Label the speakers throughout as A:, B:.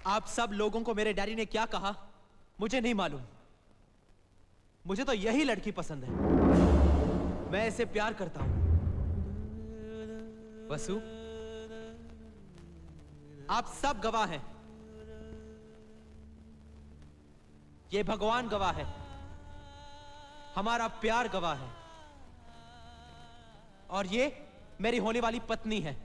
A: आप सब लोगों को मेरे डैडी ने क्या कहा मुझे नहीं मालूम। मुझे तो यही लड़की पसंद है, मैं इसे प्यार करता हूं। वसु, आप सब गवाह हैं, ये भगवान गवाह है, हमारा प्यार गवाह है, और ये मेरी होने वाली पत्नी है।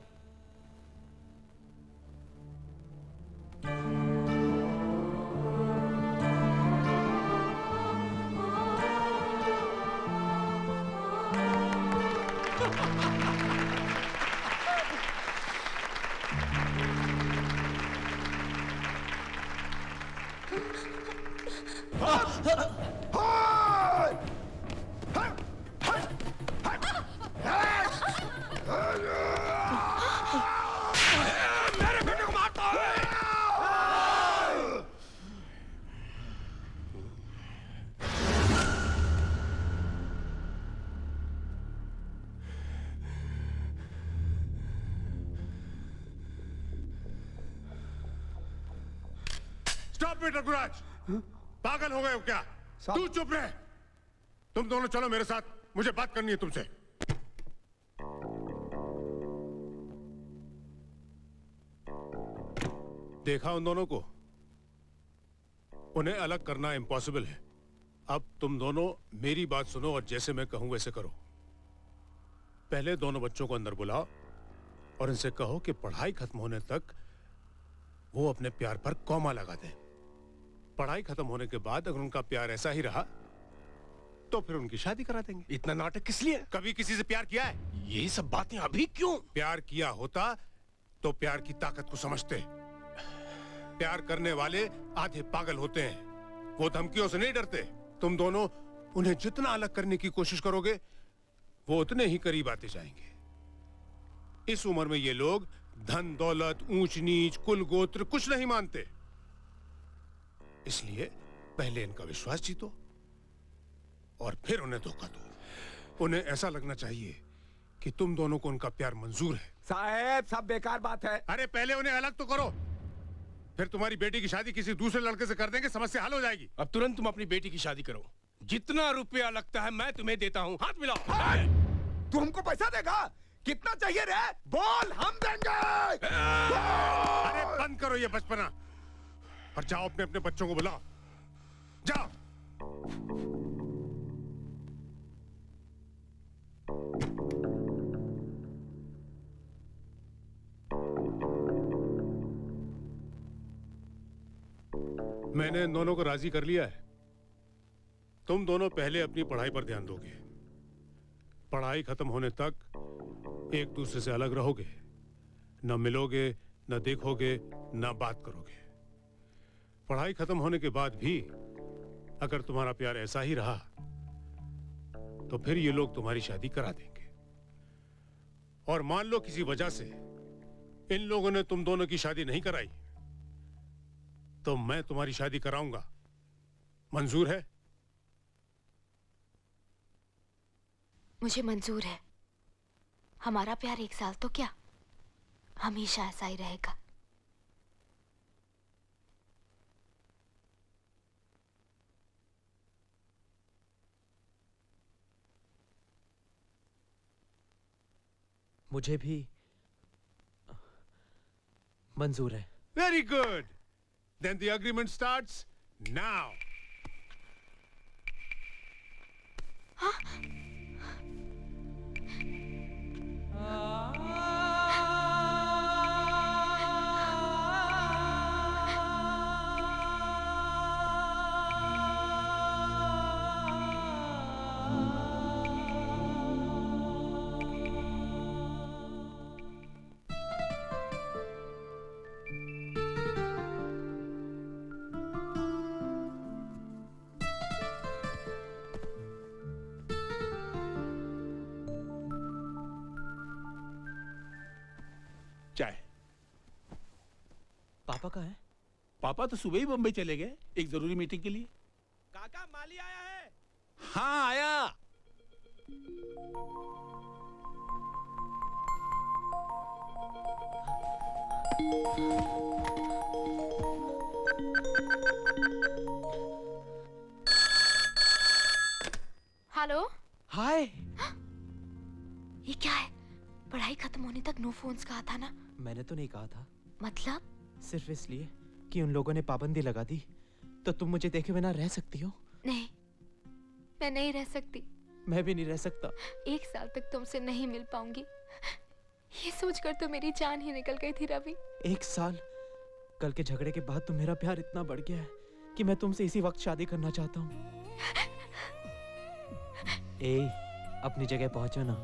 B: स्टॉप इट रघुराज, पागल हो गए हो क्या? तू चुप रहे। तुम दोनों चलो मेरे साथ, मुझे बात करनी है तुमसे। देखा उन दोनों को? उन्हें अलग करना इम्पॉसिबल है। अब तुम दोनों मेरी बात सुनो और जैसे मैं कहूं वैसे करो। पहले दोनों बच्चों को अंदर बुलाओ और इनसे कहो कि पढ़ाई खत्म होने तक वो अपने प्यार पर कॉमा लगा दें। पढ़ाई खत्म होने के बाद अगर उनका प्यार ऐसा ही रहा तो फिर उनकी शादी करा देंगे।
C: इतना नाटक किस लिए?
B: कभी किसी से प्यार किया है?
C: यही सब बातें अभी क्यों?
B: प्यार किया होता तो प्यार की ताकत को समझते। प्यार करने वाले आधे पागल होते हैं, वो धमकियों से नहीं डरते। तुम दोनों उन्हें जितना अलग करने की कोशिश करोगे वो उतने ही करीब आते जाएंगे। इस उम्र में ये लोग धन दौलत ऊंच नीच कुल गोत्र कुछ नहीं मानते, इसलिए पहले इनका विश्वास जीतो और फिर उन्हें धोखा दो। उन्हें ऐसा लगना चाहिए कि तुम दोनों को उनका प्यार मंजूर है।
D: साहब सब बेकार बात है।
B: अरे पहले उन्हें अलग तो करो, फिर तुम्हारी बेटी की शादी किसी दूसरे लड़के से कर देंगे, समस्या हल हो जाएगी।
C: अब तुरंत तुम अपनी बेटी की शादी करो। जितना रुपया लगता है मैं तुम्हें देता हूँ। हाथ मिलाओ।
D: तू हमको पैसा देगा? कितना चाहिए रे? बोल, हम देंगे।
B: अरे बंद करो ये बचपना और जाओ अपने अपने बच्चों को बुलाओ। जाओ। मैंने इन दोनों को राजी कर लिया है। तुम दोनों पहले अपनी पढ़ाई पर ध्यान दोगे। पढ़ाई खत्म होने तक एक दूसरे से अलग रहोगे, न मिलोगे, न देखोगे, न बात करोगे। पढ़ाई खत्म होने के बाद भी अगर तुम्हारा प्यार ऐसा ही रहा तो फिर ये लोग तुम्हारी शादी करा देंगे। और मान लो किसी वजह से इन लोगों ने तुम दोनों की शादी नहीं कराई तो मैं तुम्हारी शादी कराऊंगा। मंजूर है?
E: मुझे मंजूर है। हमारा प्यार 1 साल तो क्या, हमेशा ऐसा ही रहेगा।
A: मुझे भी मंजूर है।
B: Very good, then the agreement starts now.
C: चाय।
A: पापा कहाँ है?
C: पापा तो सुबह ही बम्बई चले गए एक जरूरी मीटिंग के लिए।
A: काका, माली आया है।
C: हाँ आया।
E: नो फोन्स कहा था ना?
A: मैंने तो नहीं कहा था।
E: मतलब?
A: सिर्फ इसलिए कि उन लोगों ने पाबंदी लगा दी तो तुम मुझे देखे बिना रह सकती हो?
E: नहीं, मैं नहीं रह सकती।
A: मैं भी नहीं रह सकता।
E: 1 साल तक तुमसे नहीं मिल पाऊंगी, ये सोचकर तो मेरी जान ही निकल गई थी रवि।
A: 1 साल? कल के झगड़े के बाद तो मेरा प्यार इतना बढ़ गया है कि मैं तुमसे इसी वक्त शादी करना चाहता हूँ। अपनी जगह पहुंचो ना।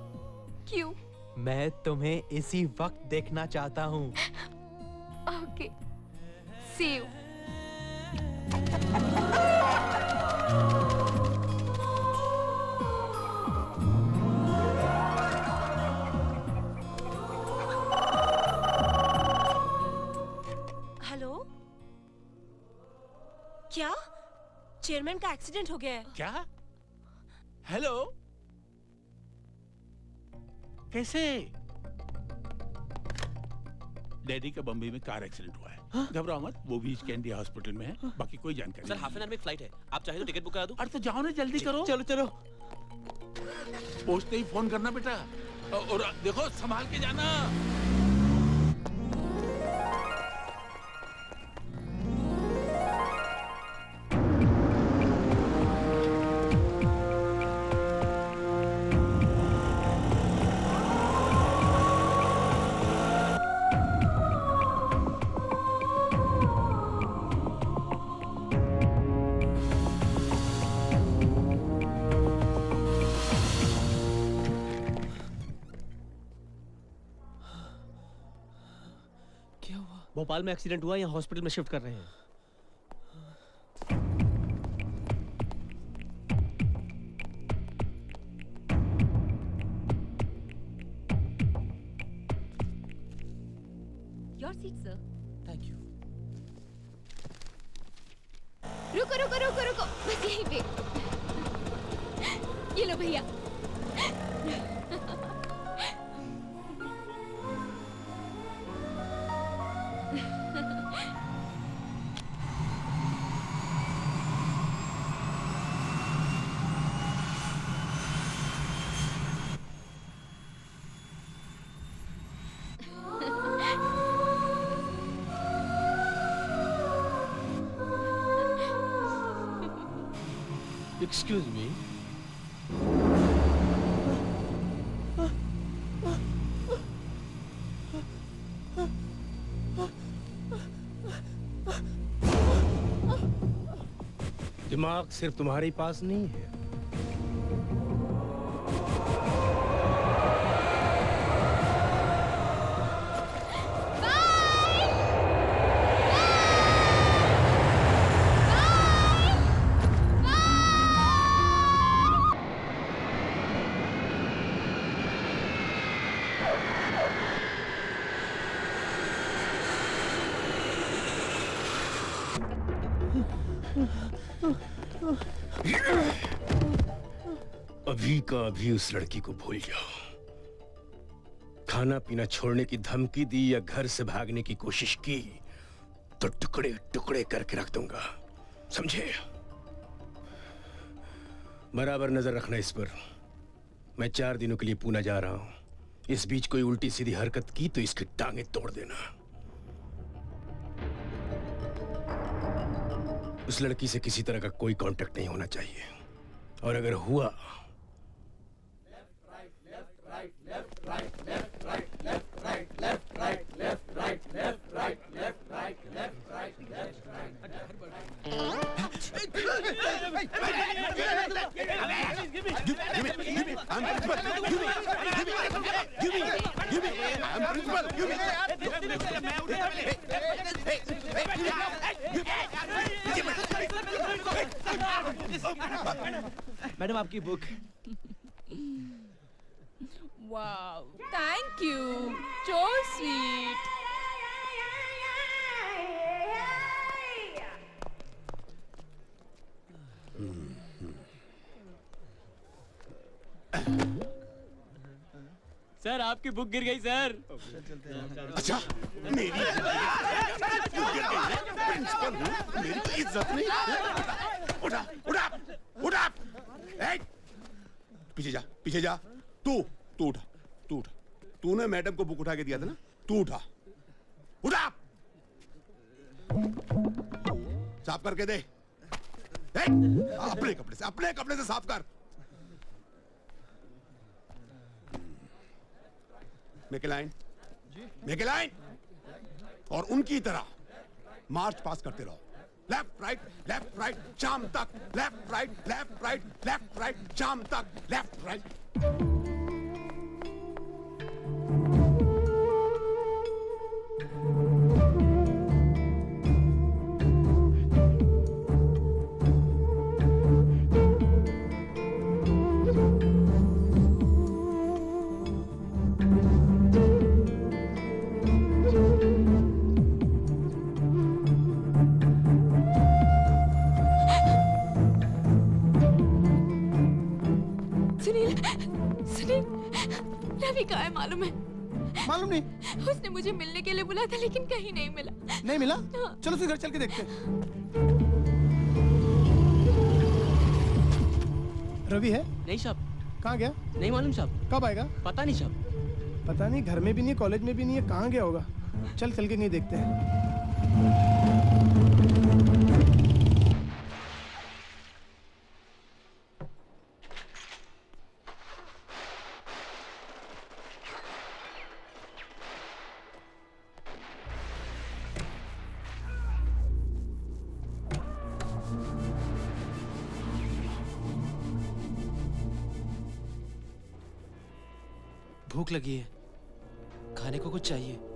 E: क्यों?
A: मैं तुम्हें इसी वक्त देखना चाहता हूँ।
E: Okay, see you.
F: हेलो, क्या चेयरमैन का एक्सीडेंट हो गया है?
C: क्या? हेलो, कैसे? डैडी का बम्बई में कार एक्सीडेंट हुआ है। घबराओ मत, वो भी कैंडी हॉस्पिटल में है। बाकी कोई जानकारी
G: सर,
C: नहीं।
G: हाफ एन आवर में फ्लाइट है, आप चाहे तो टिकट बुक करा दूं।
C: अरे तो जाओ ना, जल्दी करो।
A: चलो चलो।
C: पहुंचते ही फोन करना बेटा। और देखो, संभाल के जाना।
G: भोपाल में एक्सीडेंट हुआ, यहाँ हॉस्पिटल में शिफ्ट कर रहे हैं।
F: Your seat sir.
A: Thank you.
E: रुको रुको रुको रुको, बस यहीं पे। ये लो भैया।
G: Excuse me.
C: दिमाग सिर्फ तुम्हारे पास नहीं है।
H: अभी का अभी उस लड़की को भूल जाओ। खाना पीना छोड़ने की धमकी दी या घर से भागने की कोशिश की तो टुकड़े टुकड़े करके रख दूंगा, समझे? बराबर नजर रखना इस पर। मैं 4 दिनों के लिए पूना जा रहा हूं। इस बीच कोई उल्टी सीधी हरकत की तो इसकी टांगे तोड़ देना। उस लड़की से किसी तरह का कोई कांटेक्ट नहीं होना चाहिए, और अगर हुआ
A: मैडम, आपकी book.
I: Wow, thank you. So sweet.
G: Sir, आपकी बुक गिर गई सर।
H: अच्छा, मेरी प्रिंसिपल हूँ, मेरी तो इज्जत नहीं। उठा उठा उठा, पीछे जा पीछे जा। तू उठा, तूने
D: मैं मैडम को बुक उठा के दिया था ना, तू उठा उठा, साफ करके दे। अपने कपड़े से साफ कर। मेकेलाइन और उनकी तरह मार्च पास करते रहो, लेफ्ट राइट शाम तक, लेफ्ट राइट शाम तक, लेफ्ट राइट।
E: रवि कहाँ है मालूम है?
J: मालूम नहीं।
E: उसने मुझे मिलने के लिए बुलाया था लेकिन कहीं नहीं मिला।
J: नहीं मिला?
E: हाँ।
J: चलो फिर घर चल के देखते हैं। रवि है?
G: नहीं साहब।
J: कहाँ गया?
G: नहीं मालूम साहब।
J: कब आएगा?
G: पता नहीं साहब।
J: पता नहीं, घर में भी नहीं, कॉलेज में भी नहीं है, कहाँ गया होगा। चल के नहीं देखते हैं।
A: भूख लगी है, खाने को कुछ चाहिए।